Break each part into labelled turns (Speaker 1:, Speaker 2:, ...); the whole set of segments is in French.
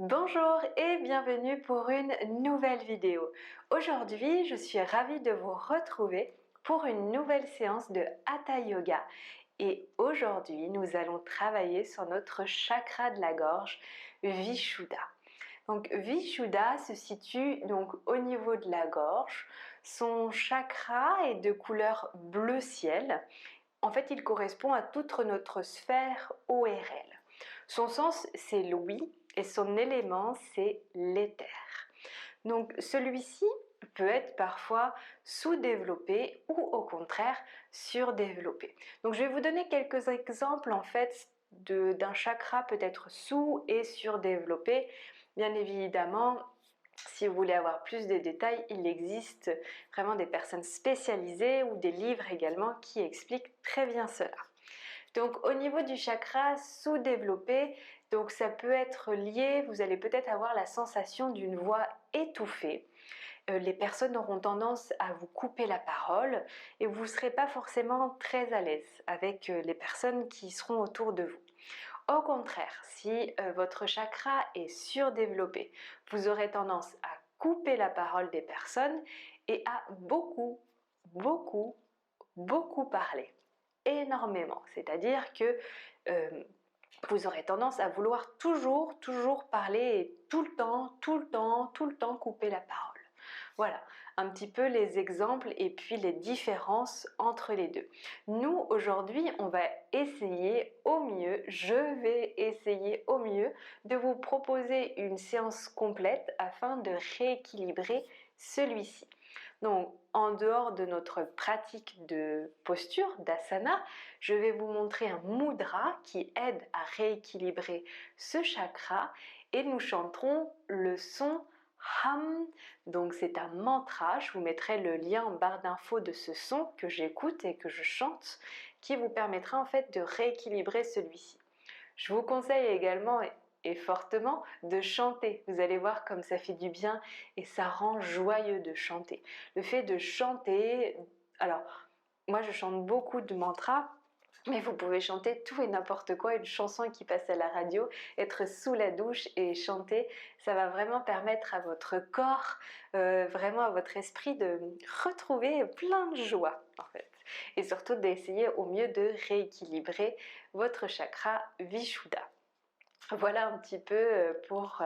Speaker 1: Bonjour et bienvenue pour une nouvelle vidéo. Aujourd'hui, je suis ravie de vous retrouver pour une nouvelle séance de Hatha Yoga. Et aujourd'hui, nous allons travailler sur notre chakra de la gorge, Vishuddha. Donc Vishuddha se situe donc au niveau de la gorge. Son chakra est de couleur bleu ciel. En fait, il correspond à toute notre sphère ORL. Son sens, c'est l'ouïe et son élément, c'est l'éther. Donc celui-ci peut être parfois sous-développé ou au contraire surdéveloppé. Donc je vais vous donner quelques exemples en fait d'un chakra peut-être sous et surdéveloppé. Bien évidemment, si vous voulez avoir plus de détails, il existe vraiment des personnes spécialisées ou des livres également qui expliquent très bien cela. Donc au niveau du chakra sous-développé, donc ça peut être lié, vous allez peut-être avoir la sensation d'une voix étouffée. Les personnes auront tendance à vous couper la parole et vous ne serez pas forcément très à l'aise avec les personnes qui seront autour de vous. Au contraire, si votre chakra est surdéveloppé, vous aurez tendance à couper la parole des personnes et à beaucoup parler. Énormément. C'est-à-dire que vous aurez tendance à vouloir toujours parler et tout le temps couper la parole. Voilà, un petit peu les exemples et puis les différences entre les deux. Nous, aujourd'hui, on va essayer au mieux, je vais essayer au mieux de vous proposer une séance complète afin de rééquilibrer celui-ci. Donc, en dehors de notre pratique de posture, d'asana, je vais vous montrer un mudra qui aide à rééquilibrer ce chakra et nous chanterons le son Ham. Donc c'est un mantra, je vous mettrai le lien en barre d'infos de ce son que j'écoute et que je chante qui vous permettra en fait de rééquilibrer celui-ci. Je vous conseille également et fortement de chanter. Vous allez voir comme ça fait du bien et ça rend joyeux de chanter. Le fait de chanter, alors moi je chante beaucoup de mantras, mais vous pouvez chanter tout et n'importe quoi, une chanson qui passe à la radio, être sous la douche et chanter, ça va vraiment permettre à votre corps, vraiment à votre esprit de retrouver plein de joie en fait. Et surtout d'essayer au mieux de rééquilibrer votre chakra Vishuddha. Voilà un petit peu pour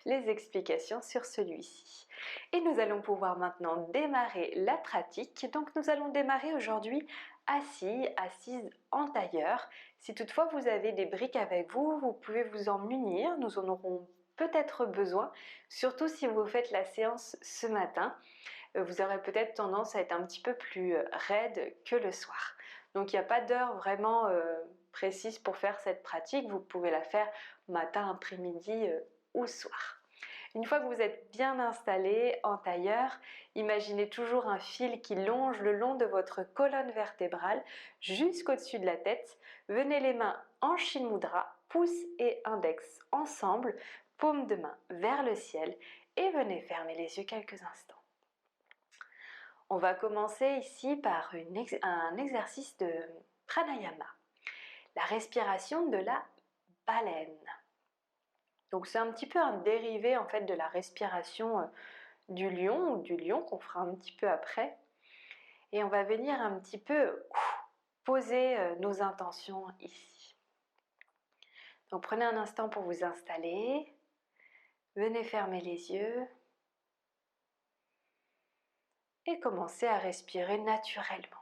Speaker 1: les explications sur celui-ci. Et nous allons pouvoir maintenant démarrer la pratique. Donc nous allons démarrer aujourd'hui assis, assise en tailleur. Si toutefois vous avez des briques avec vous, vous pouvez vous en munir. Nous en aurons peut-être besoin, surtout si vous faites la séance ce matin. Vous aurez peut-être tendance à être un petit peu plus raide que le soir. Donc il n'y a pas d'heure vraiment précise pour faire cette pratique, vous pouvez la faire matin, après-midi ou soir. Une fois que vous êtes bien installé en tailleur, imaginez toujours un fil qui longe le long de votre colonne vertébrale jusqu'au-dessus de la tête. Venez les mains en Shin Mudra, pouce et index ensemble, paume de main vers le ciel et venez fermer les yeux quelques instants. On va commencer ici par un exercice de pranayama, la respiration de la baleine. Donc c'est un petit peu un dérivé en fait de la respiration du lion qu'on fera un petit peu après. Et on va venir un petit peu poser nos intentions ici. Donc prenez un instant pour vous installer, venez fermer les yeux et commencez à respirer naturellement.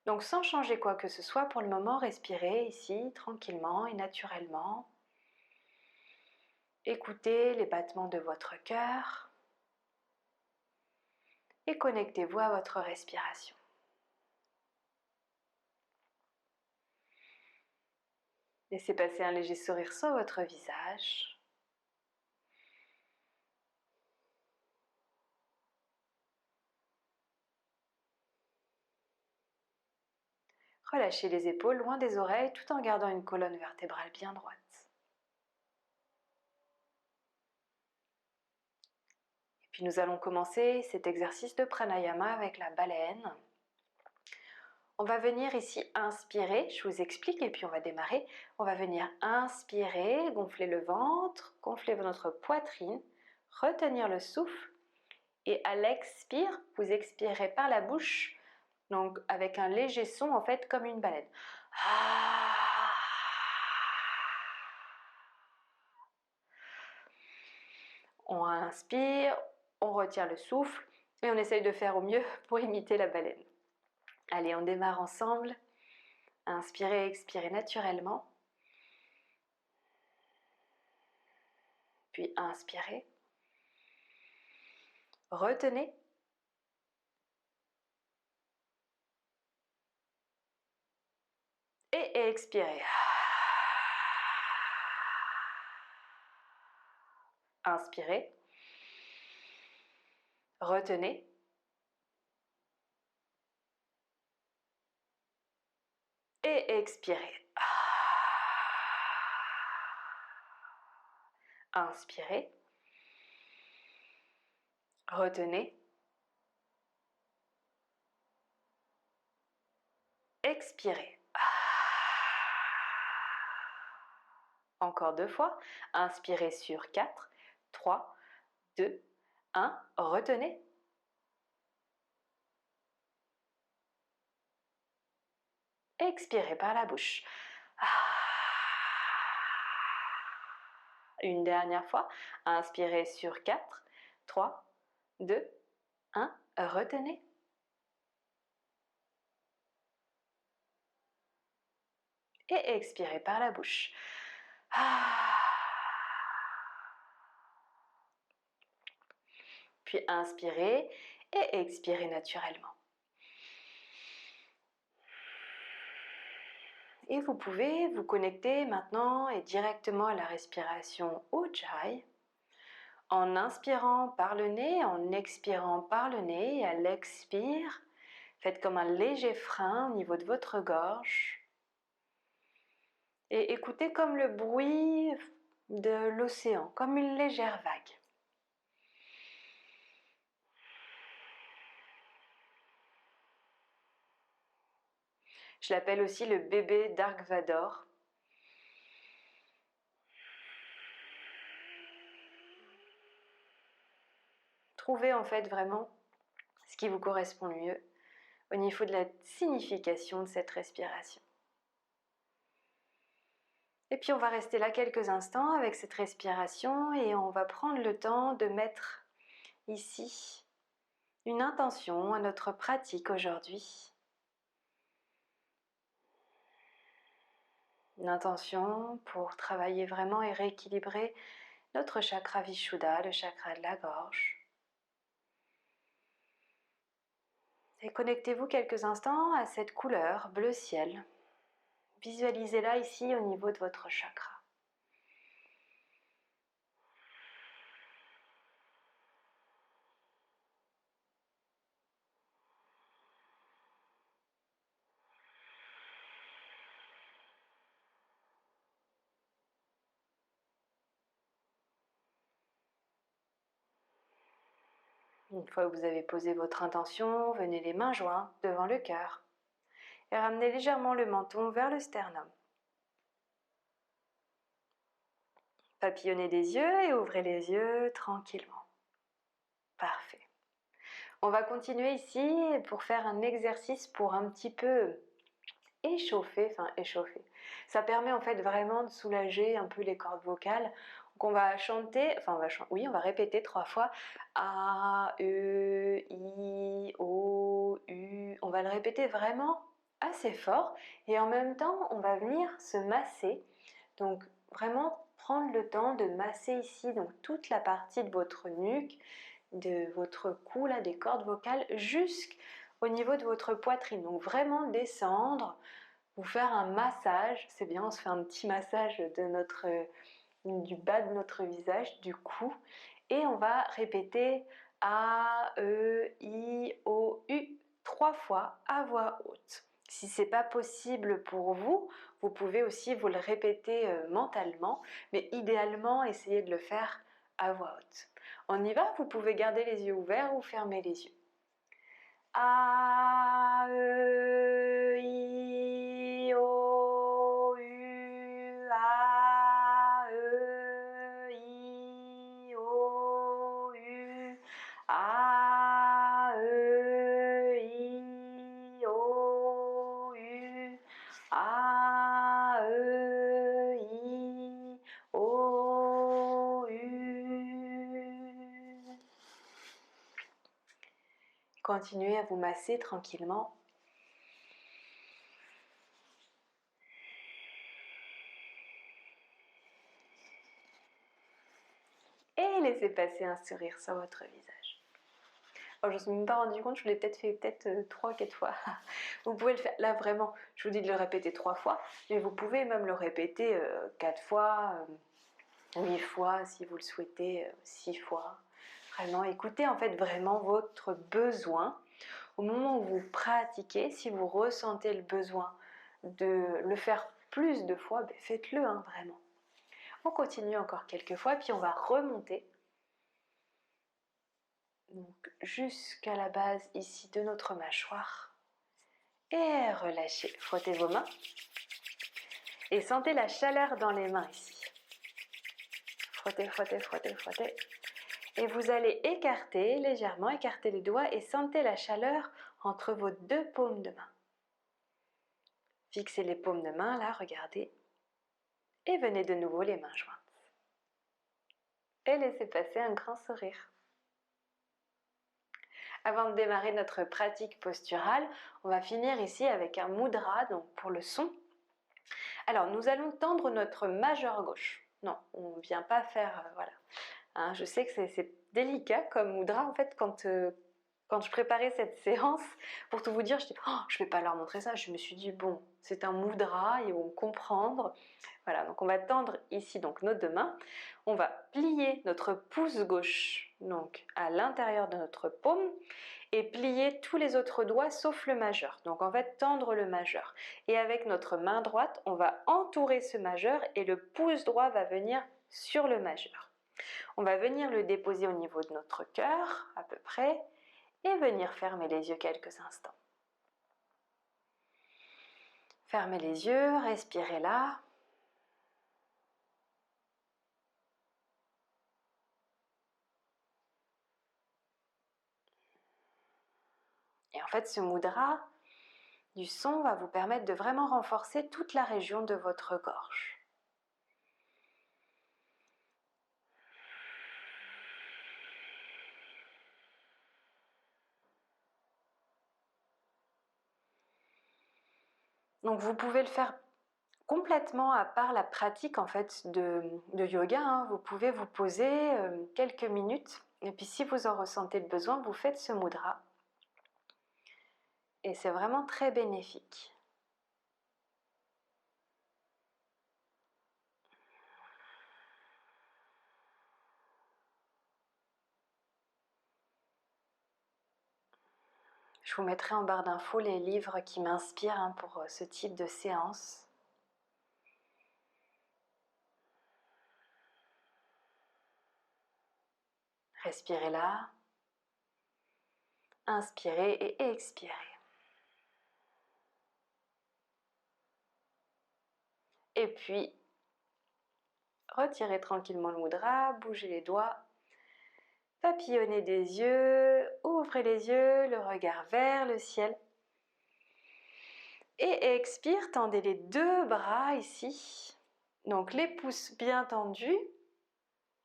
Speaker 1: Donc sans changer quoi que ce soit, pour le moment, respirez ici tranquillement et naturellement. Écoutez les battements de votre cœur et connectez-vous à votre respiration. Laissez passer un léger sourire sur votre visage. Relâchez les épaules loin des oreilles tout en gardant une colonne vertébrale bien droite. Et puis nous allons commencer cet exercice de pranayama avec la baleine. On va venir ici inspirer, je vous explique et puis on va démarrer. On va venir inspirer, gonfler le ventre, gonfler notre poitrine, retenir le souffle et à l'expire, vous expirez par la bouche, donc avec un léger son en fait comme une baleine. On inspire, on retient le souffle et on essaye de faire au mieux pour imiter la baleine. Allez, on démarre ensemble. Inspirez, expirez naturellement. Puis inspirez. Retenez. Et expirez. Inspirez. Retenez. Et expirez. Inspirez. Retenez. Expirez. Encore 2 fois. Inspirez sur 4, 3, 2, 1. Retenez. Expirez par la bouche. Une dernière fois. Inspirez sur 4, 3, 2, 1. Retenez. Et expirez par la bouche. Puis inspirez et expirez naturellement. Et vous pouvez vous connecter maintenant et directement à la respiration Ujjayi en inspirant par le nez, en expirant par le nez. Et à l'expire, faites comme un léger frein au niveau de votre gorge. Et écoutez comme le bruit de l'océan, comme une légère vague. Je l'appelle aussi le bébé Dark Vador. Trouvez en fait vraiment ce qui vous correspond le mieux au niveau de la signification de cette respiration. Et puis on va rester là quelques instants avec cette respiration et on va prendre le temps de mettre ici une intention à notre pratique aujourd'hui. Une intention pour travailler vraiment et rééquilibrer notre chakra Vishuddha, le chakra de la gorge. Et connectez-vous quelques instants à cette couleur bleu ciel. Visualisez-la ici au niveau de votre chakra. Une fois que vous avez posé votre intention, venez les mains jointes devant le cœur et ramenez légèrement le menton vers le sternum. Papillonnez des yeux et ouvrez les yeux tranquillement. Parfait. On va continuer ici pour faire un exercice pour un petit peu échauffer. Ça permet en fait vraiment de soulager un peu les cordes vocales. Donc on va chanter, on va répéter 3 fois A, E, I, O, U. On va le répéter vraiment assez fort et en même temps on va venir se masser. Donc vraiment prendre le temps de masser ici donc toute la partie de votre nuque, de votre cou, là, des cordes vocales jusqu'au niveau de votre poitrine. Donc vraiment descendre, vous faire un massage, c'est bien, on se fait un petit massage de du bas de notre visage, du cou, et on va répéter A, E, I, O, U 3 fois à voix haute. Si c'est pas possible pour vous, vous pouvez aussi vous le répéter mentalement, mais idéalement essayez de le faire à voix haute. On y va, vous pouvez garder les yeux ouverts ou fermer les yeux. A, E, I, O, U, A, E, I, O, U, A, E, I, O, U, A, E, I, O, U. Continuez à vous masser tranquillement. Et laissez passer un sourire sur votre visage. Alors, je ne me suis même pas rendu compte, je l'ai peut-être fait 3-4 fois. Vous pouvez le faire, là vraiment, je vous dis de le répéter 3 fois, mais vous pouvez même le répéter 4 fois, 8 fois si vous le souhaitez, 6 fois. Vraiment, écoutez en fait vraiment votre besoin. Au moment où vous pratiquez, si vous ressentez le besoin de le faire plus de fois, ben faites-le vraiment. On continue encore quelques fois, puis on va remonter. Donc jusqu'à la base ici de notre mâchoire. Et relâchez, frottez vos mains. Et sentez la chaleur dans les mains ici. Frottez, frottez, frottez, frottez. Et vous allez écarter, légèrement écarter les doigts et sentez la chaleur entre vos 2 paumes de main. Fixez les paumes de main là, regardez. Et venez de nouveau les mains jointes. Et laissez passer un grand sourire. Avant de démarrer notre pratique posturale, on va finir ici avec un mudra, donc pour le son. Alors, nous allons tendre notre majeur gauche. Non, on ne vient pas faire, voilà. Hein, je sais que c'est délicat comme mudra, en fait, quand je préparais cette séance, pour tout vous dire, je dis, oh, je ne vais pas leur montrer ça. Je me suis dit, bon, c'est un mudra, ils vont comprendre. Voilà, donc on va tendre ici donc nos 2 mains. On va plier notre pouce gauche donc à l'intérieur de notre paume et plier tous les autres doigts sauf le majeur. Donc en fait tendre le majeur. Et avec notre main droite, on va entourer ce majeur et le pouce droit va venir sur le majeur. On va venir le déposer au niveau de notre cœur à peu près et venir fermer les yeux quelques instants. Fermez les yeux, respirez là. Et en fait, ce mudra du son va vous permettre de vraiment renforcer toute la région de votre gorge. Donc vous pouvez le faire complètement à part la pratique en fait de yoga. Vous pouvez vous poser quelques minutes et puis si vous en ressentez le besoin, vous faites ce mudra. Et c'est vraiment très bénéfique. Je vous mettrai en barre d'infos les livres qui m'inspirent pour ce type de séance. Respirez là. Inspirez et expirez. Et puis, retirez tranquillement le mudra, bougez les doigts, papillonnez des yeux, ouvrez les yeux, le regard vers le ciel. Et expire, tendez les 2 bras ici. Donc les pouces bien tendus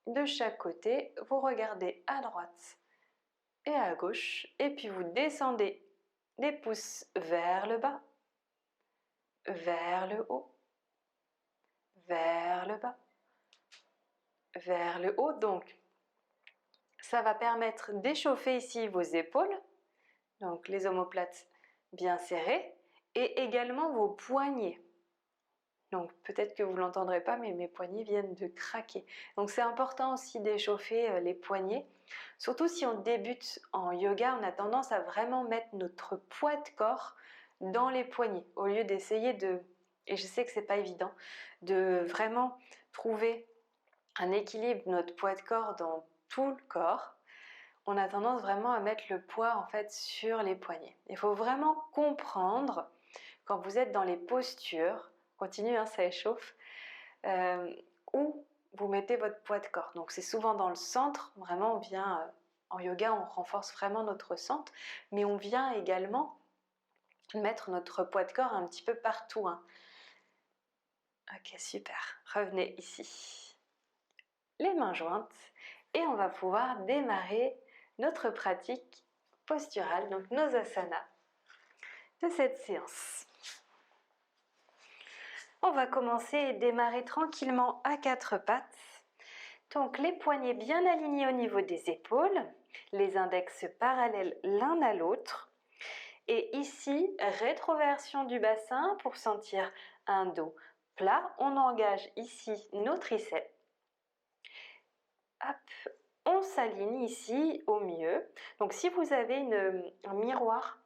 Speaker 1: de chaque côté. Vous regardez à droite et à gauche. Et puis vous descendez les pouces vers le bas, vers le haut, vers le bas, vers le haut. Donc ça va permettre d'échauffer ici vos épaules. Donc les omoplates bien serrées. Et également vos poignets. Donc peut-être que vous ne l'entendrez pas, mais mes poignets viennent de craquer. Donc c'est important aussi d'échauffer les poignets. Surtout si on débute en yoga, on a tendance à vraiment mettre notre poids de corps dans les poignets. Au lieu d'essayer et je sais que c'est pas évident, de vraiment trouver un équilibre de notre poids de corps dans tout le corps. on a tendance vraiment à mettre le poids en fait sur les poignets. Il faut vraiment comprendre quand vous êtes dans les postures, continuez, hein, ça échauffe, où vous mettez votre poids de corps. Donc c'est souvent dans le centre, vraiment on vient, en yoga on renforce vraiment notre centre, mais on vient également mettre notre poids de corps un petit peu partout. Hein. Ok, super. Revenez ici. Les mains jointes et on va pouvoir démarrer notre pratique posturale, donc nos asanas de cette séance. On va commencer et démarrer tranquillement à quatre pattes. Donc les poignets bien alignés au niveau des épaules, les index parallèles l'un à l'autre. Et ici, rétroversion du bassin pour sentir un dos plat. On engage ici nos triceps. Hop, on s'aligne ici au mieux. Donc si vous avez un miroir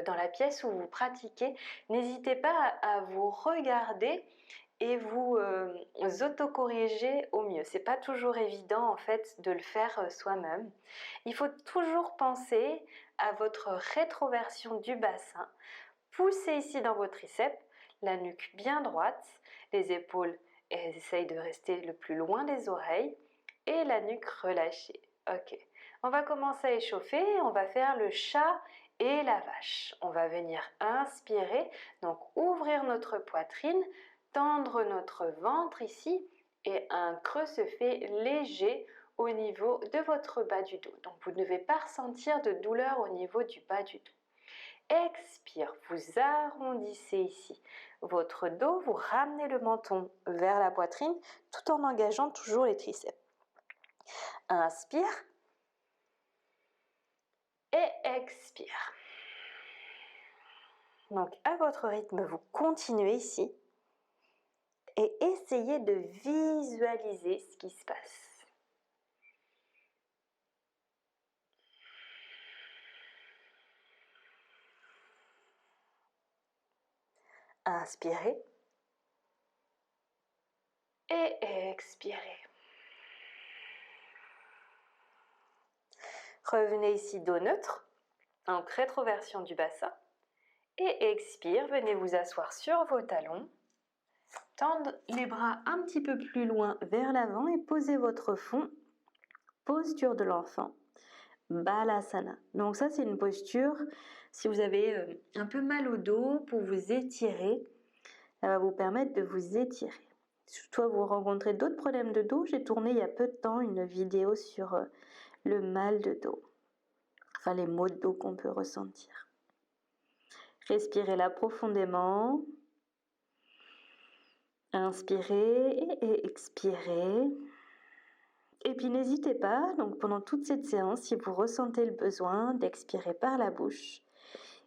Speaker 1: dans la pièce où vous pratiquez, n'hésitez pas à vous regarder et vous autocorriger au mieux. C'est pas toujours évident en fait de le faire soi-même. Il faut toujours penser à votre rétroversion du bassin. Poussez ici dans vos triceps, la nuque bien droite, les épaules essayent de rester le plus loin des oreilles et la nuque relâchée. Ok, on va commencer à échauffer, on va faire le chat et la vache. On va venir inspirer, donc ouvrir notre poitrine, tendre notre ventre ici et un creux se fait léger au niveau de votre bas du dos. Donc vous ne devez pas ressentir de douleur au niveau du bas du dos. Expire, vous arrondissez ici votre dos, vous ramenez le menton vers la poitrine tout en engageant toujours les triceps. Inspire et expire. Donc à votre rythme, vous continuez ici et essayez de visualiser ce qui se passe. Inspirez et expirez. Revenez ici dos neutre, donc rétroversion du bassin. Et expire, venez vous asseoir sur vos talons. Tendre les bras un petit peu plus loin vers l'avant et posez votre front. Posture de l'enfant. Balasana. Donc ça c'est une posture, si vous avez un peu mal au dos, pour vous étirer, ça va vous permettre de vous étirer. Si toi vous rencontrez d'autres problèmes de dos, j'ai tourné il y a peu de temps une vidéo sur le mal de dos, enfin les maux de dos qu'on peut ressentir. Respirez là profondément. Inspirez et expirez. Et puis n'hésitez pas, donc pendant toute cette séance, si vous ressentez le besoin d'expirer par la bouche,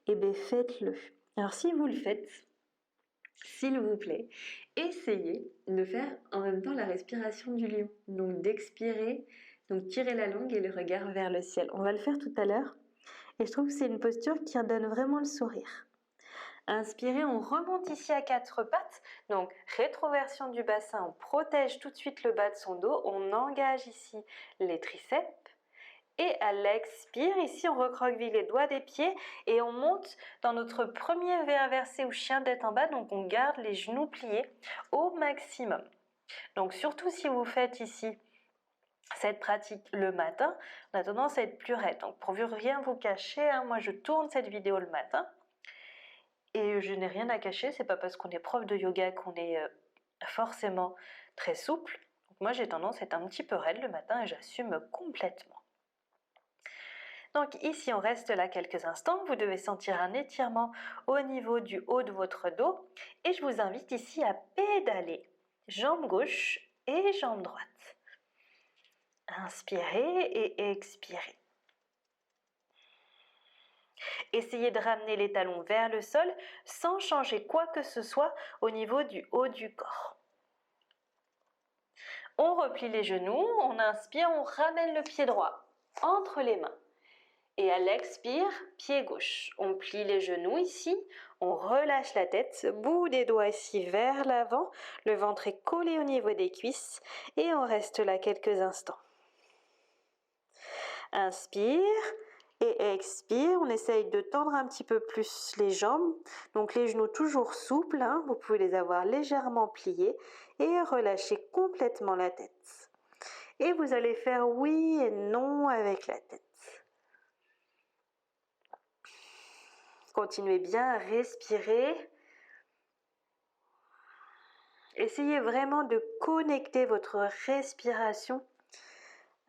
Speaker 1: eh bien faites-le. Alors si vous le faites, s'il vous plaît, essayez de faire en même temps la respiration du lion. Donc d'expirer, donc tirez la langue et le regard vers le ciel. On va le faire tout à l'heure. Et je trouve que c'est une posture qui redonne vraiment le sourire. Inspirez, on remonte ici à quatre pattes. Donc rétroversion du bassin, on protège tout de suite le bas de son dos. On engage ici les triceps. Et à l'expire, ici on recroqueville les doigts des pieds et on monte dans notre premier V inversé ou chien tête en bas. Donc on garde les genoux pliés au maximum. Donc surtout si vous faites ici cette pratique le matin, on a tendance à être plus raide. Donc pour rien vous cacher, moi je tourne cette vidéo le matin et je n'ai rien à cacher. C'est pas parce qu'on est prof de yoga qu'on est forcément très souple. Donc moi j'ai tendance à être un petit peu raide le matin et j'assume complètement. Donc ici on reste là quelques instants, vous devez sentir un étirement au niveau du haut de votre dos et je vous invite ici à pédaler, jambe gauche et jambe droite. Inspirez et expirez. Essayez de ramener les talons vers le sol sans changer quoi que ce soit au niveau du haut du corps. On replie les genoux, on inspire, on ramène le pied droit entre les mains. Et à l'expire, pied gauche. On plie les genoux ici, on relâche la tête, bout des doigts ici vers l'avant, le ventre est collé au niveau des cuisses et on reste là quelques instants.
Speaker 2: Inspire et expire. On essaye de tendre un petit peu plus les jambes. Donc les genoux toujours souples, hein. Vous pouvez les avoir légèrement pliés et relâcher complètement la tête. Et vous allez faire oui et non avec la tête. Continuez bien à respirer. Essayez vraiment de connecter votre respiration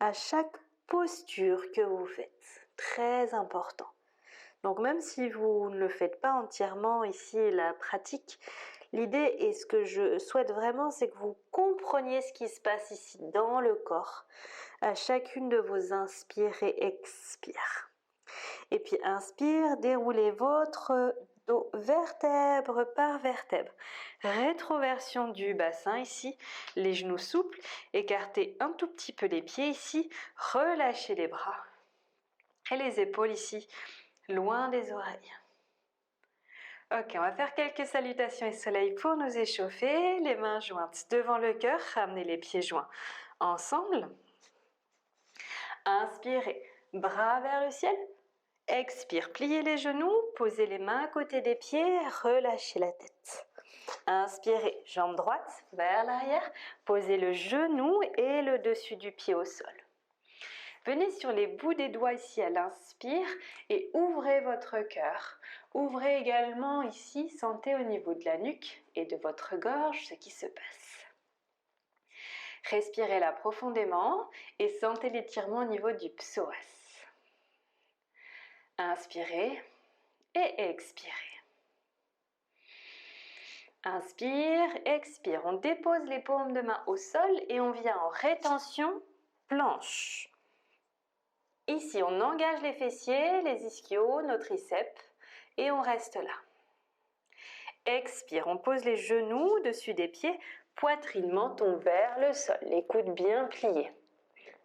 Speaker 2: à chaque posture que vous faites. Très important. Donc même si vous ne le faites pas entièrement ici, la pratique, l'idée et ce que je souhaite vraiment, c'est que vous compreniez ce qui se passe ici dans le corps, à chacune de vos inspires et expires. Et puis inspire, déroulez votre dos vertèbre par vertèbre. Rétroversion du bassin ici, les genoux souples, écartez un tout petit peu les pieds ici, relâchez les bras et les épaules ici, loin des oreilles. Ok, on va faire quelques salutations et soleil pour nous échauffer. Les mains jointes devant le cœur, ramenez les pieds joints ensemble. Inspirez, bras vers le ciel. Expire, pliez les genoux, posez les mains à côté des pieds, relâchez la tête. Inspirez, jambe droite vers l'arrière, posez le genou et le dessus du pied au sol. Venez sur les bouts des doigts ici à l'inspire et ouvrez votre cœur. Ouvrez également ici, sentez au niveau de la nuque et de votre gorge ce qui se passe. Respirez là profondément et sentez l'étirement au niveau du psoas. Inspirez et expirez. Inspire, expire. On dépose les paumes de main au sol et on vient en rétention planche. Ici, on engage les fessiers, les ischios, nos triceps et on reste là. Expire, on pose les genoux dessus des pieds, poitrine, menton vers le sol, les coudes bien pliés.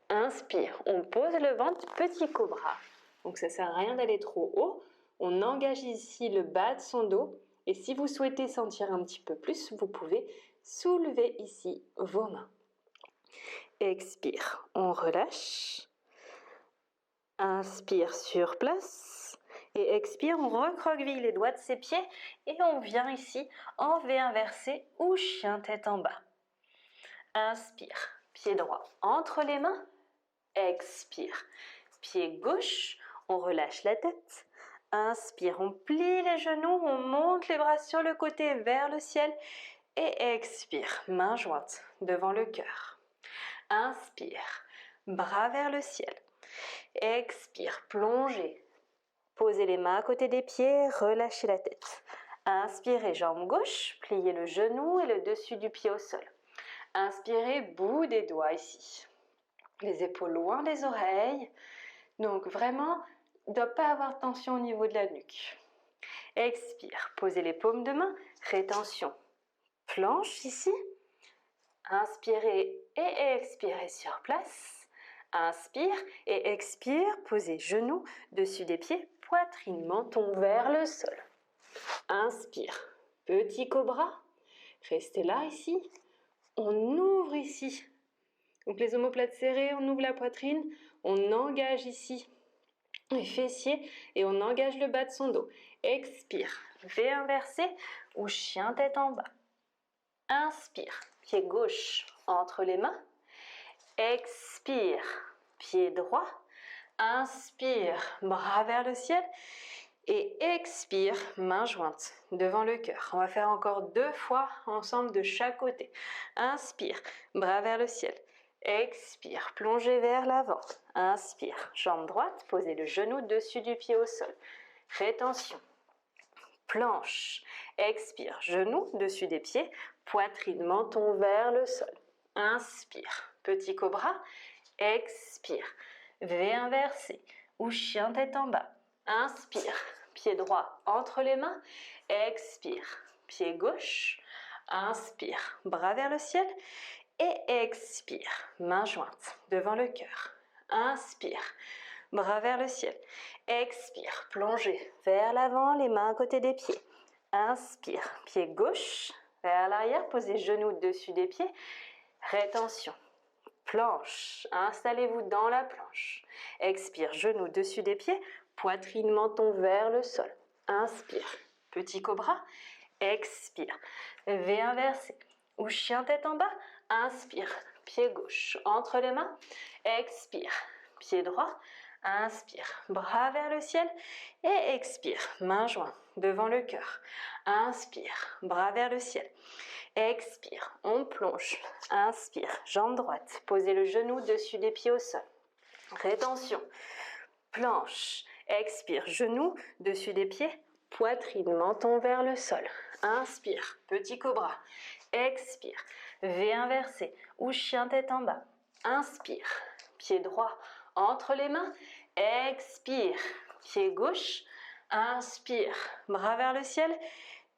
Speaker 2: Inspire, on pose le ventre, petit cobra. Donc ça ne sert à rien d'aller trop haut. On engage ici le bas de son dos. Et si vous souhaitez sentir un petit peu plus, vous pouvez soulever ici vos mains. Expire, on relâche. Inspire sur place. Et expire, on recroqueville les doigts de ses pieds. Et on vient ici en V inversé ou chien tête en bas. Inspire, pied droit entre les mains. Expire, pied gauche, on relâche la tête. Inspire, on plie les genoux, on monte les bras sur le côté vers le ciel. Et expire, main jointe devant le cœur. Inspire, bras vers le ciel. Expire, plongez. Posez les mains à côté des pieds, relâchez la tête. Inspirez, jambe gauche, pliez le genou et le dessus du pied au sol. Inspirez, bout des doigts ici. Les épaules loin des oreilles. Donc vraiment, il ne doit pas avoir de tension au niveau de la nuque. Expire, posez les paumes de main, rétention. Planche ici. Inspirez et expirez sur place. Inspire et expire, posez genoux dessus des pieds, poitrine, menton vers le sol. Inspire, petit cobra. Restez là ici. On ouvre ici. Donc les omoplates serrées, on ouvre la poitrine, on engage ici les fessiers et on engage le bas de son dos. Expire, V inversé ou chien tête en bas. Inspire, pied gauche entre les mains. Expire, pied droit. Inspire, bras vers le ciel. Et expire, main jointe devant le cœur. On va faire encore 2 fois ensemble de chaque côté. Inspire, bras vers le ciel. Expire, plongez vers l'avant. Inspire, jambe droite, posez le genou dessus du pied au sol. Rétention. Planche. Expire, genou dessus des pieds, poitrine, menton vers le sol. Inspire, petit cobra. Expire, V inversé ou chien tête en bas. Inspire, pied droit entre les mains. Expire, pied gauche. Inspire, bras vers le ciel. Et expire, main jointe devant le cœur. Inspire, bras vers le ciel. Expire, plongez vers l'avant, les mains à côté des pieds. Inspire, pied gauche vers l'arrière, posez genoux dessus des pieds. Rétention. planche. Installez-vous dans la planche. Expire, genoux dessus des pieds, poitrine, menton vers le sol. Inspire, petit cobra. Expire, V inversé ou chien tête en bas. Inspire, pied gauche entre les mains. Expire, pied droit. Inspire, bras vers le ciel et expire, main jointe devant le cœur. Inspire, bras vers le ciel. Expire, on plonge. Inspire, jambe droite. Posez le genou dessus des pieds au sol. Rétention, planche. Expire, genou dessus des pieds. Poitrine, menton vers le sol. Inspire, petit cobra. Expire, V inversé ou chien tête en bas. Inspire, pied droit entre les mains. Expire, pied gauche. Inspire, bras vers le ciel.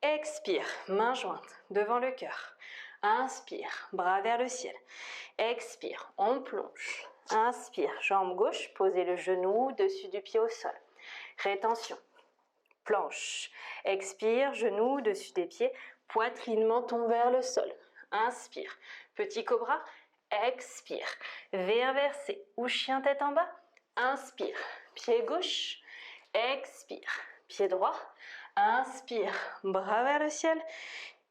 Speaker 2: Expire, main jointe devant le cœur. Inspire, bras vers le ciel. Expire, on plonge. Inspire, jambe gauche, posez le genou dessus du pied au sol. Rétention, planche. Expire, genou dessus des pieds, poitrine, menton vers le sol. Inspire, petit cobra. Expire, V inversé ou chien tête en bas. Inspire, pied gauche. Expire, pied droit. Inspire, bras vers le ciel.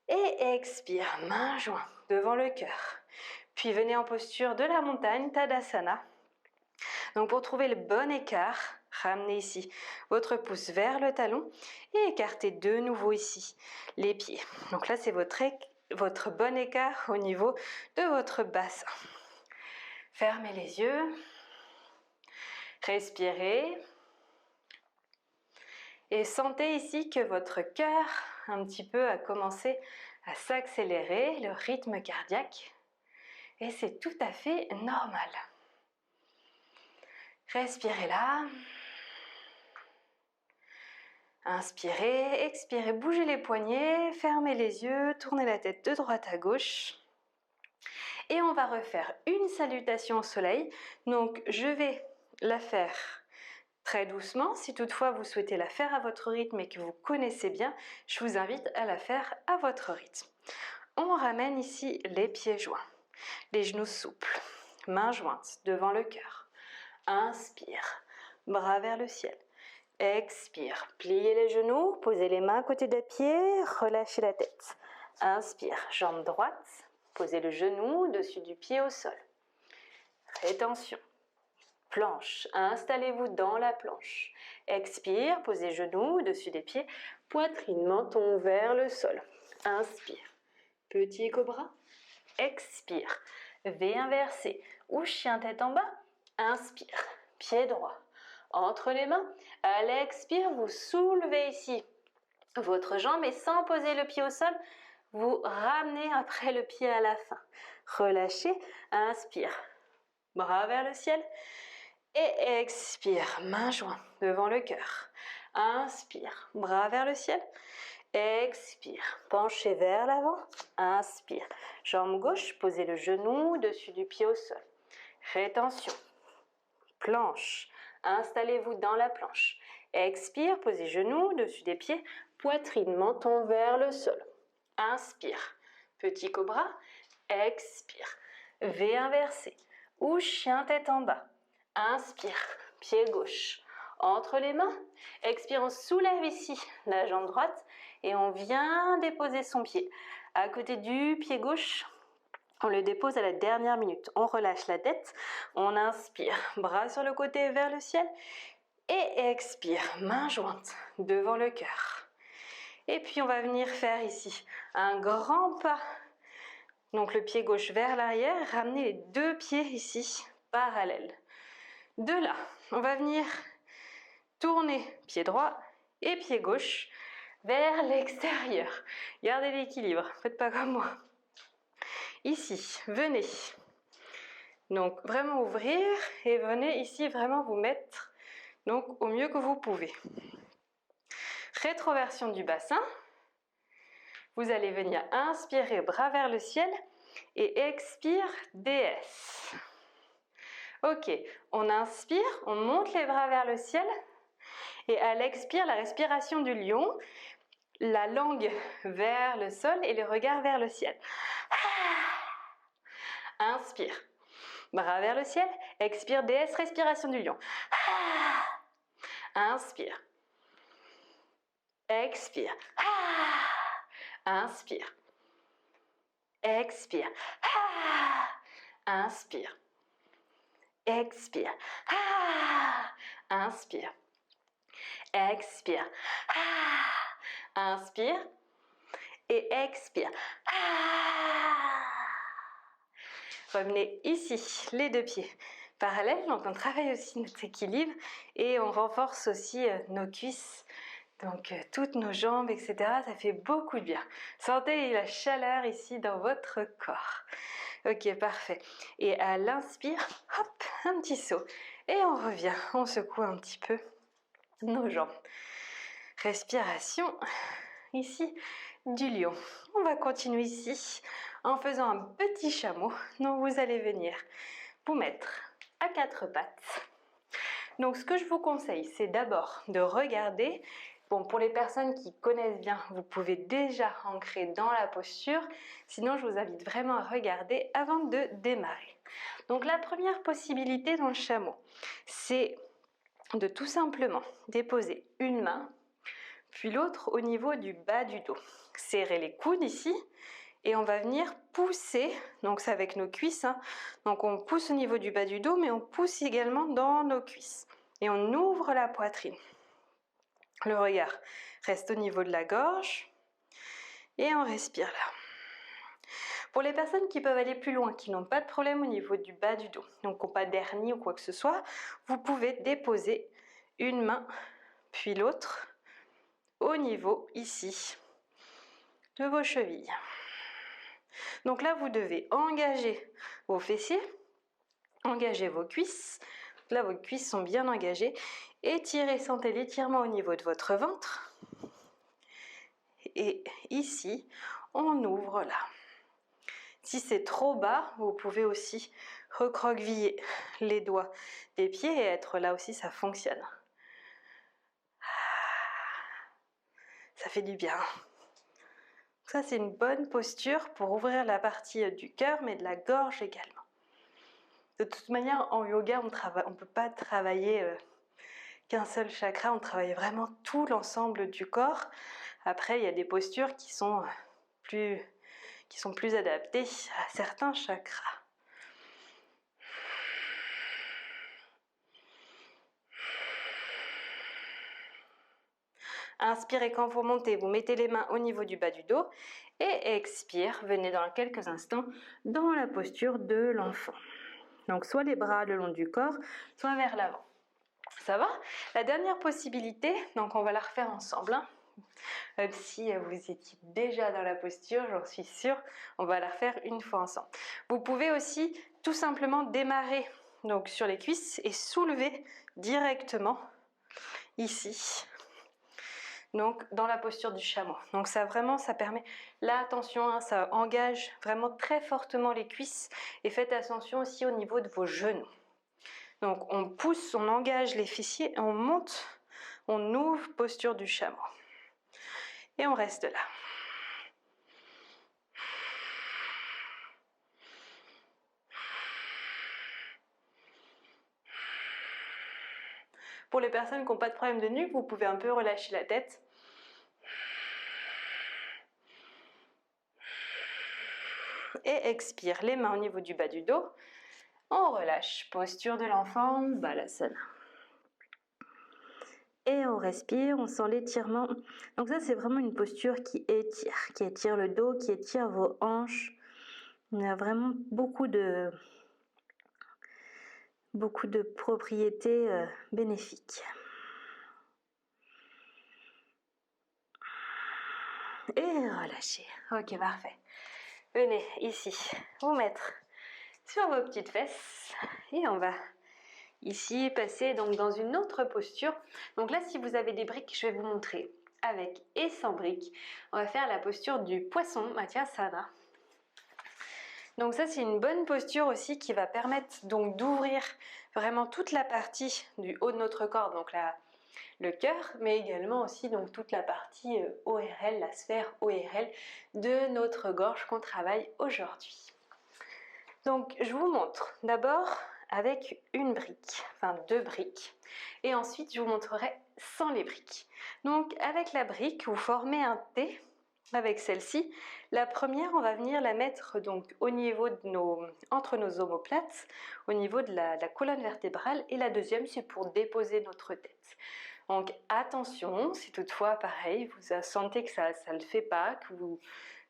Speaker 2: Et expire, main jointe devant le cœur. Puis venez en posture de la montagne, Tadasana. Donc pour trouver le bon écart, ramenez ici votre pouce vers le talon et écartez de nouveau ici les pieds. Donc là, c'est votre bon écart au niveau de votre bassin. Fermez les yeux. Respirez. Et sentez ici que votre cœur un petit peu a commencé à s'accélérer, le rythme cardiaque. Et c'est tout à fait normal. Respirez là. Inspirez, expirez, bougez les poignets, fermez les yeux, tournez la tête de droite à gauche. Et on va refaire une salutation au soleil. Donc je vais la faire très doucement. Si toutefois vous souhaitez la faire à votre rythme et que vous connaissez bien, je vous invite à la faire à votre rythme. On ramène ici les pieds joints, les genoux souples, mains jointes devant le cœur. Inspire, bras vers le ciel. Expire, pliez les genoux, posez les mains à côté des pieds, relâchez la tête. Inspire, jambe droite, posez le genou dessus du pied au sol. Rétention. Planche, installez-vous dans la planche. Expire, posez genoux dessus des pieds, poitrine, menton vers le sol. Inspire, petit cobra. Expire, V inversé ou chien tête en bas. Inspire, pied droit entre les mains. À l'expire, vous soulevez ici votre jambe et sans poser le pied au sol, vous ramenez après le pied à la fin. Relâchez, inspire, bras vers le ciel. Et expire, main jointe devant le cœur. Inspire, bras vers le ciel. Expire, penchez vers l'avant. Inspire, jambe gauche, posez le genou dessus du pied au sol. Rétention, planche. Installez-vous dans la planche. Expire, posez genoux dessus des pieds, poitrine, menton vers le sol. Inspire, petit cobra. Expire, V inversé ou chien tête en bas. Inspire, pied gauche entre les mains. Expire, on soulève ici la jambe droite et on vient déposer son pied à côté du pied gauche. On le dépose à la dernière minute. On relâche la tête. On inspire, bras sur le côté vers le ciel. Et expire, main jointe devant le cœur. Et puis on va venir faire ici un grand pas. Donc le pied gauche vers l'arrière. Ramenez les deux pieds ici parallèles. De là, on va venir tourner pied droit et pied gauche vers l'extérieur. Gardez l'équilibre, faites pas comme moi. Ici, venez. Donc vraiment ouvrir et venez ici vraiment vous mettre donc au mieux que vous pouvez. Rétroversion du bassin. Vous allez venir inspirer bras vers le ciel et expire DS. Ok, on inspire, on monte les bras vers le ciel et à l'expire, la respiration du lion, la langue vers le sol et le regard vers le ciel. Inspire, Bras vers le ciel. Expire, DS, respiration du lion. Inspire. Expire. Inspire. Expire. Inspire. Expire. Inspire. Expire. Inspire. Et expire. Revenez ici, les deux pieds parallèles. Donc on travaille aussi notre équilibre et on renforce aussi nos cuisses. Donc toutes nos jambes, etc. Ça fait beaucoup de bien. Sentez la chaleur ici dans votre corps. Ok, parfait. Et à l'inspire, hop, un petit saut. Et on revient, on secoue un petit peu nos jambes. Respiration, ici, du lion. On va continuer ici en faisant un petit chameau. Donc vous allez venir vous mettre à quatre pattes. Donc ce que je vous conseille, c'est d'abord de regarder. Bon, pour les personnes qui connaissent bien, vous pouvez déjà ancrer dans la posture. Sinon, je vous invite vraiment à regarder avant de démarrer. Donc la première possibilité dans le chameau, c'est de tout simplement déposer une main, puis l'autre au niveau du bas du dos. Serrez les coudes ici et on va venir pousser, donc c'est avec nos cuisses, hein. Donc on pousse au niveau du bas du dos, mais on pousse également dans nos cuisses. Et on ouvre la poitrine. Le regard reste au niveau de la gorge et on respire là. Pour les personnes qui peuvent aller plus loin, qui n'ont pas de problème au niveau du bas du dos, donc qui n'ont pas d'hernie ou quoi que ce soit, vous pouvez déposer une main puis l'autre au niveau ici de vos chevilles. Donc là, vous devez engager vos fessiers, engager vos cuisses. Là, vos cuisses sont bien engagées. Étirez, sentez l'étirement au niveau de votre ventre. Et ici, on ouvre là. Si c'est trop bas, vous pouvez aussi recroqueviller les doigts des pieds et être là aussi, ça fonctionne. Ça fait du bien. Ça, c'est une bonne posture pour ouvrir la partie du cœur, mais de la gorge également. De toute manière, en yoga, on ne peut pas travailler qu'un seul chakra, on travaille vraiment tout l'ensemble du corps. Après, il y a des postures qui sont plus adaptées à certains chakras. Inspirez quand vous montez, vous mettez les mains au niveau du bas du dos et expire, venez dans quelques instants dans la posture de l'enfant. Donc soit les bras le long du corps, soit vers l'avant. Ça va? La dernière possibilité, donc on va la refaire ensemble. Hein. Même si vous étiez déjà dans la posture, j'en suis sûre, on va la refaire une fois ensemble. Vous pouvez aussi tout simplement démarrer donc sur les cuisses et soulever directement ici. Donc dans la posture du chameau. Donc ça vraiment, ça permet, là attention, hein, ça engage vraiment très fortement les cuisses et faites attention aussi au niveau de vos genoux. Donc on pousse, on engage les fessiers, on monte, on ouvre, posture du chameau. Et on reste là. Pour les personnes qui n'ont pas de problème de nuque, vous pouvez un peu relâcher la tête. Et expire, les mains au niveau du bas du dos. On relâche, posture de l'enfant, balasana. Et on respire, on sent l'étirement. Donc ça, c'est vraiment une posture qui étire le dos, qui étire vos hanches. On a vraiment beaucoup de propriétés bénéfiques. Et relâchez. Ok, parfait. Venez ici, vous mettre sur vos petites fesses et on va ici passer donc dans une autre posture. Donc là, si vous avez des briques, je vais vous montrer avec et sans briques. On va faire la posture du poisson, Matyasana. Donc ça, c'est une bonne posture aussi qui va permettre donc d'ouvrir vraiment toute la partie du haut de notre corps, donc le cœur, mais également aussi donc toute la partie ORL, la sphère ORL de notre gorge qu'on travaille aujourd'hui.
Speaker 1: Donc, je vous montre d'abord avec une brique, enfin 2 briques, et ensuite je vous montrerai sans les briques. Donc, avec la brique, vous formez un T avec celle-ci. La première, on va venir la mettre donc au niveau de entre nos omoplates, au niveau de la colonne vertébrale, et la deuxième, c'est pour déposer notre tête. Donc attention, si toutefois, pareil, vous sentez que ça ne le fait pas, que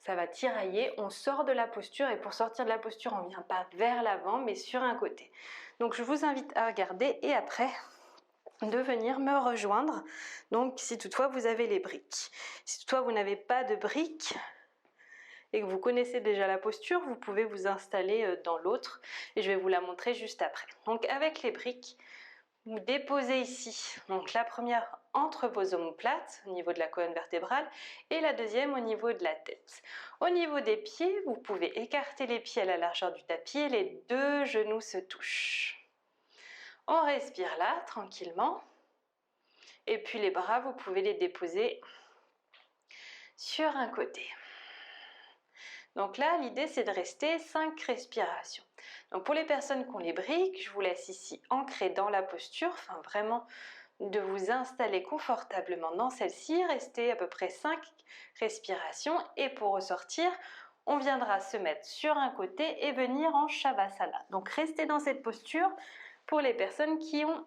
Speaker 1: ça va tirailler, on sort de la posture, et pour sortir de la posture, on ne vient pas vers l'avant, mais sur un côté. Donc je vous invite à regarder, et après, de venir me rejoindre, donc si toutefois vous avez les briques. Si toutefois vous n'avez pas de briques et que vous connaissez déjà la posture, vous pouvez vous installer dans l'autre, et je vais vous la montrer juste après. Donc avec les briques, vous déposez ici, donc la première entre vos omoplates, au niveau de la colonne vertébrale, et la deuxième au niveau de la tête. Au niveau des pieds, vous pouvez écarter les pieds à la largeur du tapis, et les 2 genoux se touchent. On respire là, tranquillement. Et puis les bras, vous pouvez les déposer sur un côté. Donc là, l'idée, c'est de rester 5 respirations. Donc pour les personnes qui ont les briques, je vous laisse ici ancrer dans la posture, enfin vraiment de vous installer confortablement dans celle-ci, rester à peu près 5 respirations, et pour ressortir, on viendra se mettre sur un côté et venir en Shavasana. Donc restez dans cette posture pour les personnes qui ont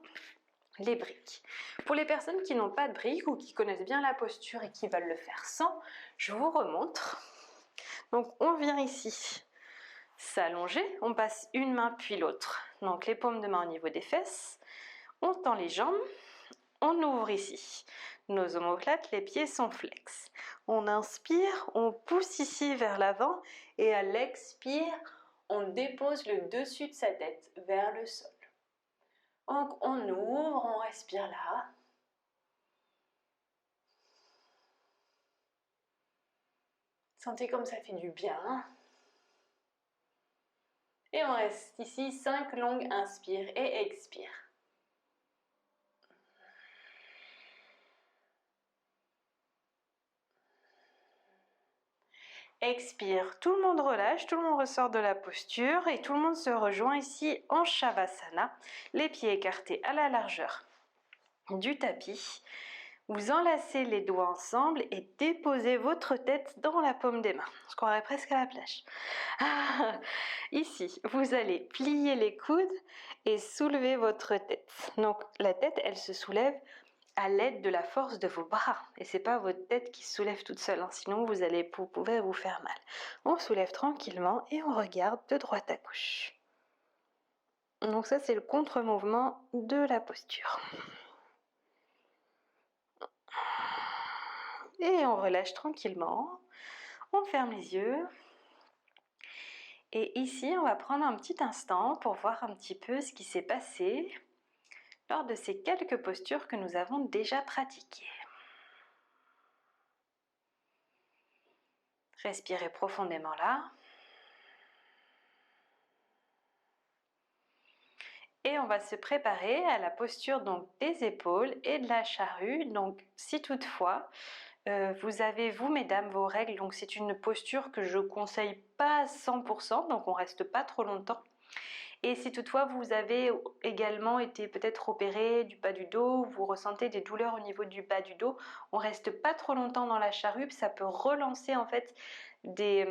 Speaker 1: les briques. Pour les personnes qui n'ont pas de briques ou qui connaissent bien la posture et qui veulent le faire sans, je vous remontre. Donc on vient ici s'allonger, on passe une main puis l'autre. Donc les paumes de main au niveau des fesses, on tend les jambes, on ouvre ici nos omoplates, les pieds sont flex. On inspire, on pousse ici vers l'avant, et à l'expire, on dépose le dessus de sa tête vers le sol. Donc on ouvre, on respire là. Sentez comme ça fait du bien. Et on reste ici 5 longues inspires et expires. Expire, tout le monde relâche, tout le monde ressort de la posture et tout le monde se rejoint ici en Shavasana, les pieds écartés à la largeur du tapis. Vous enlacez les doigts ensemble et déposez votre tête dans la paume des mains. Je croirais presque à la plage. Ici, vous allez plier les coudes et soulever votre tête. Donc la tête, elle se soulève à l'aide de la force de vos bras. Et c'est pas votre tête qui se soulève toute seule, hein. Sinon vous pouvez vous faire mal. On soulève tranquillement et on regarde de droite à gauche. Donc ça, c'est le contre-mouvement de la posture. Et on relâche tranquillement. On ferme les yeux. Et ici, on va prendre un petit instant pour voir un petit peu ce qui s'est passé lors de ces quelques postures que nous avons déjà pratiquées. Respirez profondément là. Et on va se préparer à la posture donc des épaules et de la charrue. Donc si toutefois vous avez, vous mesdames, vos règles, donc c'est une posture que je conseille pas à 100%, donc on reste pas trop longtemps. Et si toutefois vous avez également été peut-être opéré du bas du dos, vous ressentez des douleurs au niveau du bas du dos, on reste pas trop longtemps dans la charrue, ça peut relancer en fait des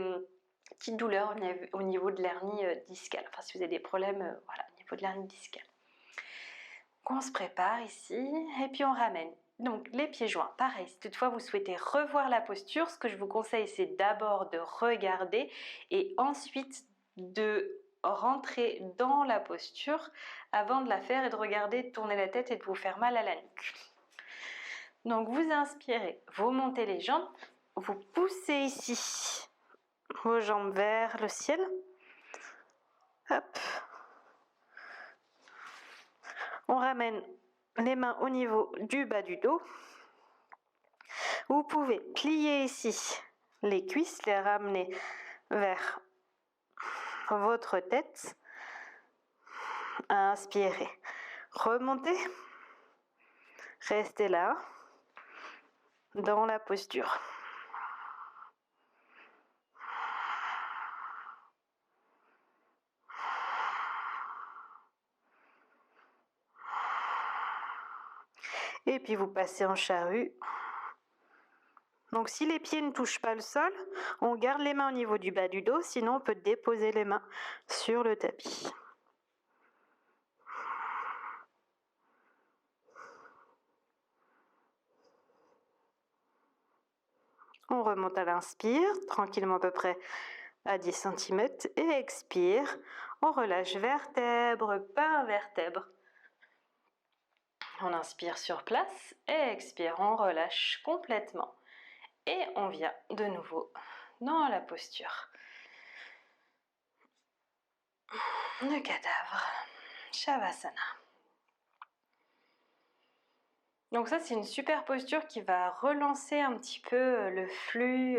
Speaker 1: petites douleurs au niveau de l'hernie discale. Enfin si vous avez des problèmes voilà, au niveau de l'hernie discale. Donc on se prépare ici et puis on ramène. Donc les pieds joints, pareil, si toutefois vous souhaitez revoir la posture, ce que je vous conseille c'est d'abord de regarder et ensuite de rentrer dans la posture avant de la faire et de regarder, de tourner la tête et de vous faire mal à la nuque. Donc vous inspirez, vous montez les jambes, vous poussez ici vos jambes vers le ciel. Hop. On ramène les mains au niveau du bas du dos. Vous pouvez plier ici les cuisses, les ramener vers votre tête. Inspirez. Remontez. Restez là, dans la posture.
Speaker 3: Et puis vous passez en charrue. Donc si les pieds ne touchent pas le sol, on garde les mains au niveau du bas du dos, sinon on peut déposer les mains sur le tapis. On remonte à l'inspire, tranquillement à peu près à 10 cm, et expire, on relâche vertèbre par vertèbre. On inspire sur place et expire, on relâche complètement. Et on vient de nouveau dans la posture. Le cadavre, Shavasana. Donc ça, c'est une super posture qui va relancer un petit peu le flux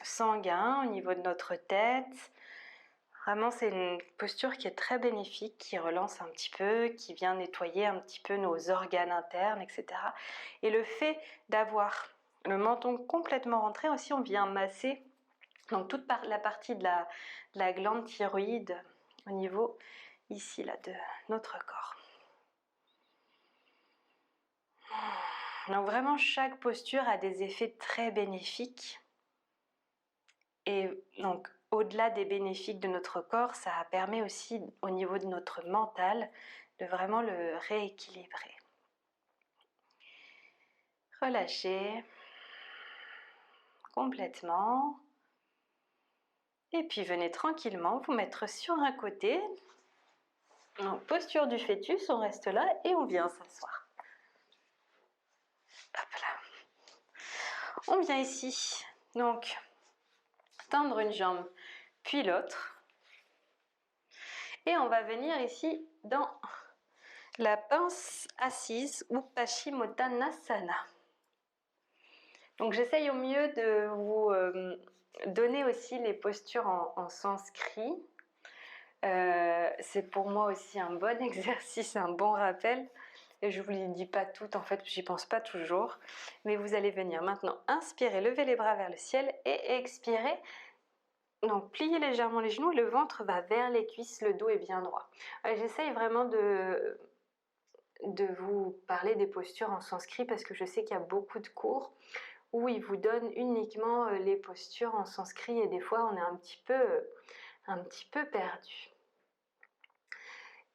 Speaker 3: sanguin au niveau de notre tête. Vraiment, c'est une posture qui est très bénéfique, qui relance un petit peu, qui vient nettoyer un petit peu nos organes internes, etc. Et le fait d'avoir le menton complètement rentré aussi, on vient masser donc toute la partie de la glande thyroïde au niveau ici là de notre corps. Donc vraiment, chaque posture a des effets très bénéfiques. Et donc, au-delà des bénéfices de notre corps, ça permet aussi au niveau de notre mental de vraiment le rééquilibrer. Relâchez complètement. Et puis venez tranquillement vous mettre sur un côté. En posture du fœtus, on reste là et on vient s'asseoir. Hop là. On vient ici. Donc, tendre une jambe, puis l'autre. Et on va venir ici dans la pince assise ou Paschimottanasana. Donc j'essaye au mieux de vous donner aussi les postures en sanskrit. C'est pour moi aussi un bon exercice, un bon rappel. Et je ne vous les dis pas toutes, en fait, j'y pense pas toujours. Mais vous allez venir maintenant inspirer, lever les bras vers le ciel et expirer. Donc pliez légèrement les genoux, le ventre va vers les cuisses, le dos est bien droit. J'essaye vraiment de vous parler des postures en sanskrit parce que je sais qu'il y a beaucoup de cours où ils vous donnent uniquement les postures en sanskrit et des fois on est un petit peu perdu.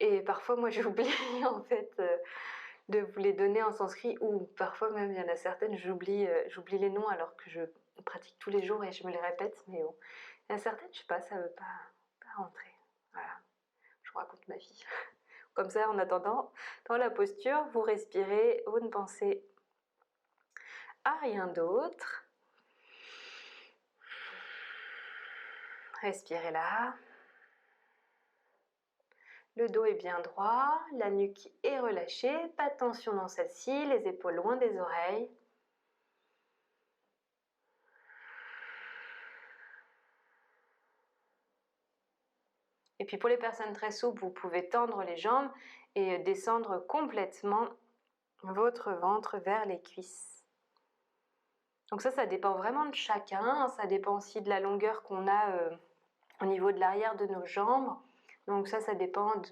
Speaker 3: Et parfois moi j'oublie en fait de vous les donner en sanskrit ou parfois même il y en a certaines j'oublie les noms alors que je pratique tous les jours et je me les répète, mais bon. Il y en a certaines, je sais pas, ça veut pas rentrer. Voilà, je vous raconte ma vie. Comme ça, en attendant, dans la posture, vous respirez, vous ne pensez à rien d'autre. Respirez là. Le dos est bien droit, la nuque est relâchée, pas de tension dans celle-ci, les épaules loin des oreilles. Et puis pour les personnes très souples, vous pouvez tendre les jambes et descendre complètement votre ventre vers les cuisses. Donc ça dépend vraiment de chacun, ça dépend aussi de la longueur qu'on a au niveau de l'arrière de nos jambes. Donc ça dépend de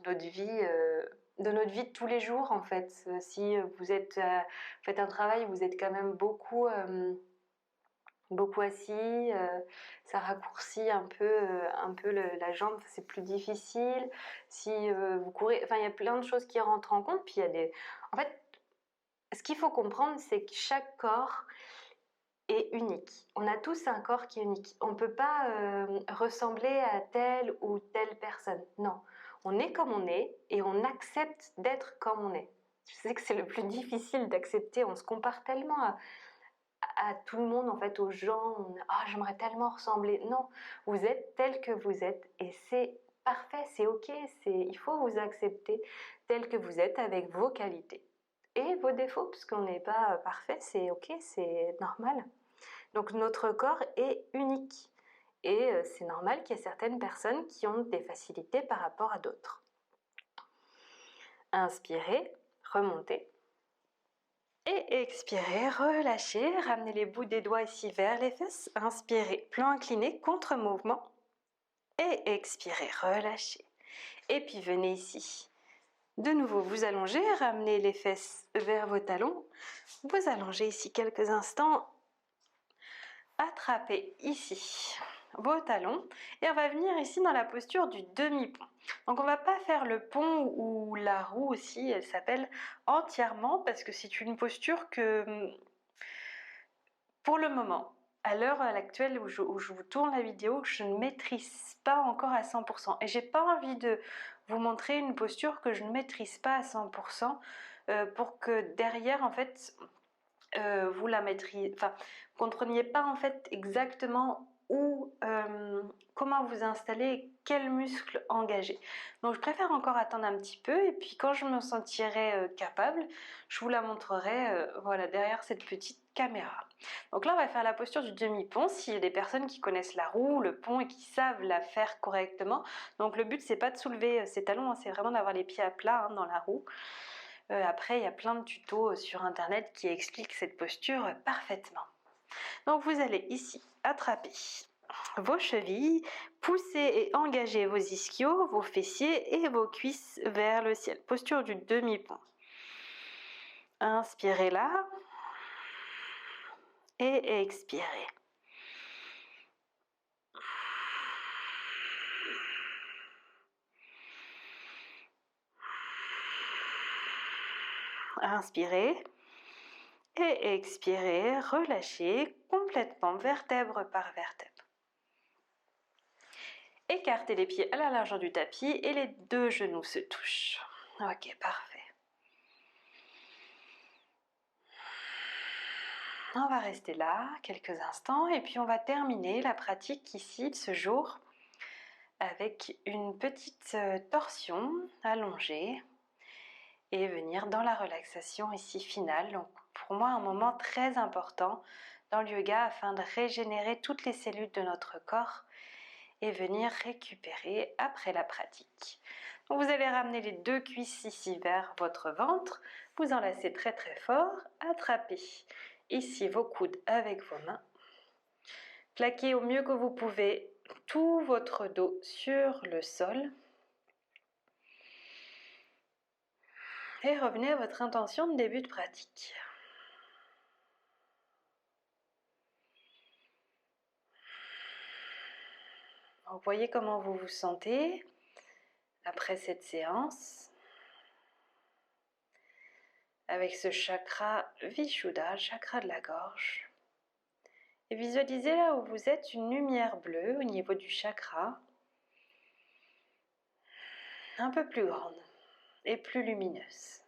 Speaker 3: notre vie de tous les jours en fait. Si vous faites un travail, vous êtes quand même beaucoup assis, ça raccourcit un peu la jambe, c'est plus difficile. Si vous courez, enfin il y a plein de choses qui rentrent en compte. Puis en fait, ce qu'il faut comprendre, c'est que chaque corps est unique. On a tous un corps qui est unique. On ne peut pas ressembler à telle ou telle personne. Non, on est comme on est et on accepte d'être comme on est. Je sais que c'est le plus difficile d'accepter. On se compare tellement à tout le monde, en fait, aux gens. J'aimerais tellement ressembler. Non, vous êtes tel que vous êtes et c'est parfait, c'est ok. Il faut vous accepter tel que vous êtes avec vos qualités et vos défauts, puisqu'on n'est pas parfait, c'est ok, c'est normal. Donc notre corps est unique et c'est normal qu'il y ait certaines personnes qui ont des facilités par rapport à d'autres. Inspirez, remontez. Et expirez, relâchez, ramenez les bouts des doigts ici vers les fesses. Inspirez, plan incliné, contre-mouvement. Et expirez, relâchez. Et puis venez ici. De nouveau, vous allongez, ramenez les fesses vers vos talons. Vous allongez ici quelques instants. Attrapez ici vos talons et on va venir ici dans la posture du demi-pont. Donc on va pas faire le pont ou la roue aussi, elle s'appelle entièrement parce que c'est une posture que pour le moment, à l'heure actuelle où je vous tourne la vidéo, je ne maîtrise pas encore à 100% et j'ai pas envie de vous montrer une posture que je ne maîtrise pas à 100% pour que derrière en fait vous la maîtrisez, enfin, vous compreniez pas en fait exactement où, comment vous installer et quels muscles engager. Donc je préfère encore attendre un petit peu et puis quand je me sentirai capable, je vous la montrerai voilà, derrière cette petite caméra. Donc là on va faire la posture du demi-pont. S'il y a des personnes qui connaissent la roue, le pont et qui savent la faire correctement, donc le but c'est pas de soulever ses talons, hein, c'est vraiment d'avoir les pieds à plat dans la roue. Après, il y a plein de tutos sur internet qui expliquent cette posture parfaitement. Donc vous allez ici attraper vos chevilles, pousser et engager vos ischios, vos fessiers et vos cuisses vers le ciel. Posture du demi-pont. Inspirez là et expirez. Inspirez et expirez, relâchez complètement vertèbre par vertèbre. Écartez les pieds à la largeur du tapis et les deux genoux se touchent. Ok, parfait. On va rester là quelques instants et puis on va terminer la pratique ici de ce jour avec une petite torsion allongée et venir dans la relaxation ici finale. Donc pour moi un moment très important dans le yoga afin de régénérer toutes les cellules de notre corps et venir récupérer après la pratique. Donc vous allez ramener les deux cuisses ici vers votre ventre, vous enlacez très très fort, attrapez ici vos coudes avec vos mains, plaquez au mieux que vous pouvez tout votre dos sur le sol et revenez à votre intention de début de pratique. Donc, voyez comment vous vous sentez après cette séance avec ce chakra Vishuddha, le chakra de la gorge. Et visualisez là où vous êtes une lumière bleue au niveau du chakra, un peu plus grande et plus lumineuse.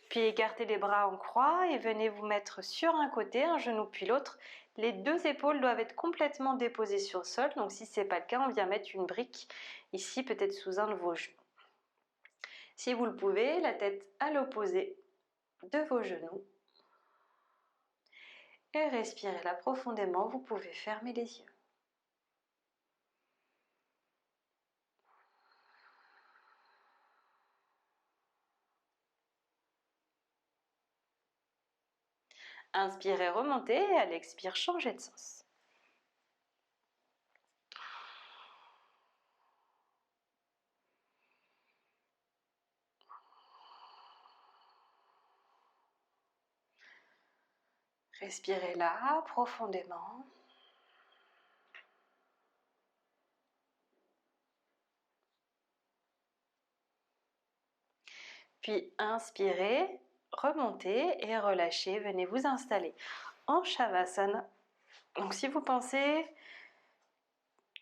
Speaker 3: Puis écartez les bras en croix et venez vous mettre sur un côté, un genou puis l'autre. Les deux épaules doivent être complètement déposées sur le sol. Donc si ce n'est pas le cas, on vient mettre une brique ici, peut-être sous un de vos genoux. Si vous le pouvez, la tête à l'opposé de vos genoux. Et respirez là profondément, vous pouvez fermer les yeux. Inspirez, remontez et à l'expire, changez de sens. Respirez là profondément. Puis inspirez, remontez et relâchez. Venez vous installer en Shavasana. Donc si vous pensez,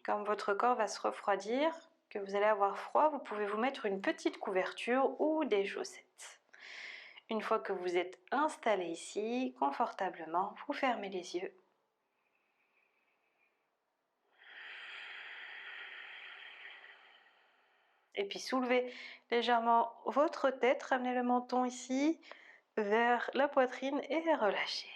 Speaker 3: comme votre corps va se refroidir, que vous allez avoir froid, vous pouvez vous mettre une petite couverture ou des chaussettes. Une fois que vous êtes installé ici, confortablement, vous fermez les yeux. Et puis soulevez légèrement votre tête, ramenez le menton ici vers la poitrine et relâchez.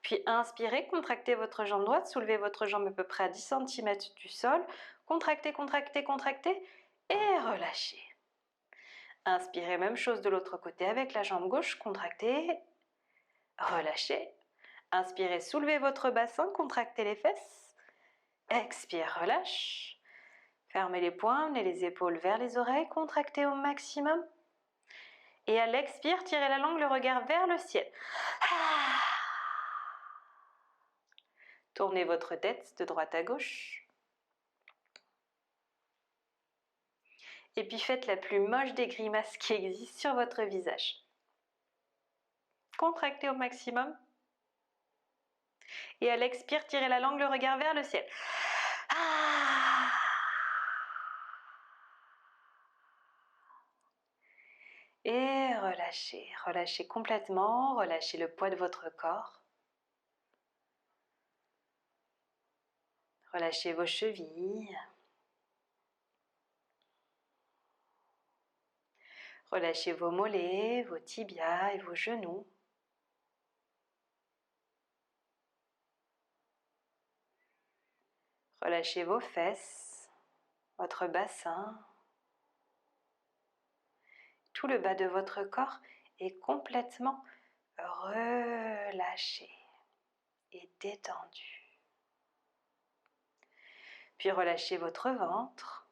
Speaker 3: Puis inspirez, contractez votre jambe droite, soulevez votre jambe à peu près à 10 cm du sol, contractez, contractez, contractez et relâchez. Inspirez, même chose de l'autre côté avec la jambe gauche, contractez, relâchez. Inspirez, soulevez votre bassin, contractez les fesses. Expire, relâche.
Speaker 1: Fermez les poings, amenez les épaules vers les oreilles, contractez au maximum. Et à l'expire, tirez la langue, le regard vers le ciel. Tournez votre tête de droite à gauche. Et puis faites la plus moche des grimaces qui existent sur votre visage. Contractez au maximum. Et à l'expire, tirez la langue, le regard vers le ciel. Et relâchez, relâchez complètement, relâchez le poids de votre corps. Relâchez vos chevilles. Relâchez vos mollets, vos tibias et vos genoux. Relâchez vos fesses, votre bassin. Tout le bas de votre corps est complètement relâché et détendu. Puis relâchez votre ventre,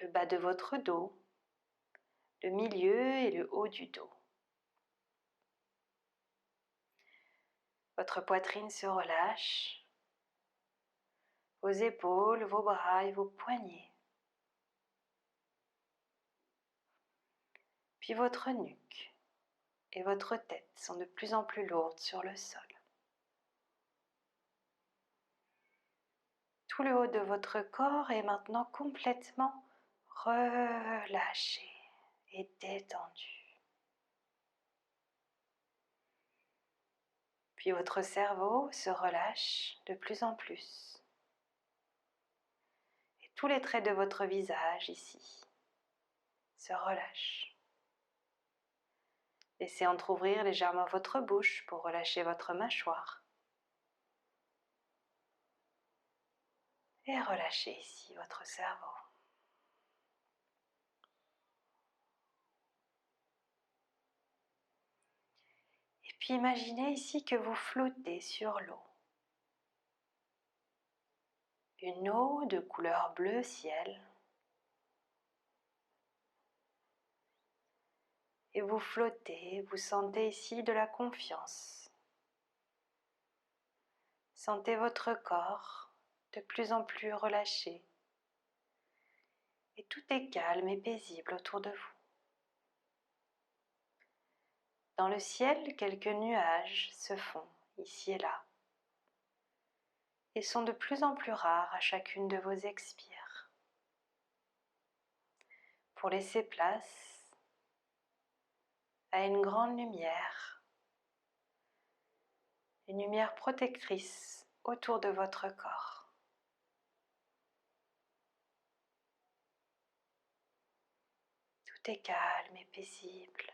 Speaker 1: le bas de votre dos, le milieu et le haut du dos. Votre poitrine se relâche, vos épaules, vos bras et vos poignets. Puis votre nuque et votre tête sont de plus en plus lourdes sur le sol. Tout le haut de votre corps est maintenant complètement relâché et détendu. Puis votre cerveau se relâche de plus en plus. Et tous les traits de votre visage ici se relâchent. Laissez entrouvrir légèrement votre bouche pour relâcher votre mâchoire. Et relâchez ici votre cerveau. Et puis imaginez ici que vous flottez sur l'eau. Une eau de couleur bleu ciel. Et vous flottez, vous sentez ici de la confiance. Sentez votre corps de plus en plus relâché. Et tout est calme et paisible autour de vous. Dans le ciel, quelques nuages se font ici et là. Et sont de plus en plus rares à chacune de vos expires. Pour laisser place à une grande lumière, une lumière protectrice autour de votre corps. Tout est calme et paisible.